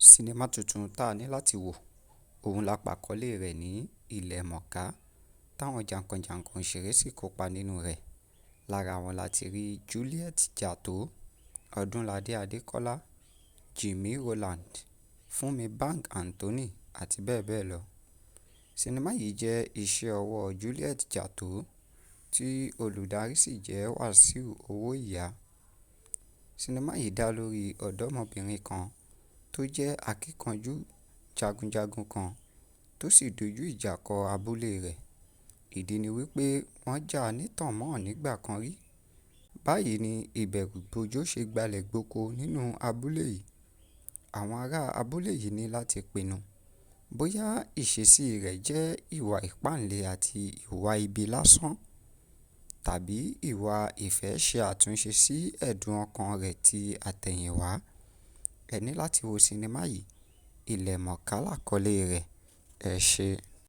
Sinimá tuntun tá a ní láti wò, òun la pàkọ́lé rẹ̀ ní Ilẹ̀ Mọ̀ká, táwọn jàǹkàn-jàǹkàn òṣèré sì kópa nínú rẹ̀. Lára wọn láti rí Juliet Jatto, Ọdúnladé Adékọ́lá, Jimmy Roland, Fúnmi Bang Anthony àti bẹ́ẹ̀ bẹ́ẹ̀ lọ. Sinimá yìí jẹ́ iṣẹ́ ọwọ́ Juliet Jatto tí olùdarí sì jẹ́ Wasiu Owóìyá. Sinimá yìí dá lórí ọ̀dọ́mọbìnrin kan tó jẹ́ akíkanjú jagunjagun kan tó sì dojú ìjà kọ abúlé rẹ̀. Ìdí ni wípé wọ́n jà nítànmọ́ nígbà kan rí. Báyìí ni ìbẹ̀rùbojo ṣe gbalẹ̀ gboko nínú abúlé yìí. Àwọn ará abúlé yìí ní láti pinnu bóyá ìṣesí rẹ̀ jẹ́ ìwà ìpáǹle àti ìwà ibi lásán, tàbí ìwà ìfẹ́ ṣe àtúnṣe sí ẹ̀dùn ọkàn rẹ̀ ti àtẹ̀yìnwá. Ẹ ní láti wo sinimá yìí, Ilẹ̀ Mọ̀ká làkọlé rẹ̀. Ẹ ṣé.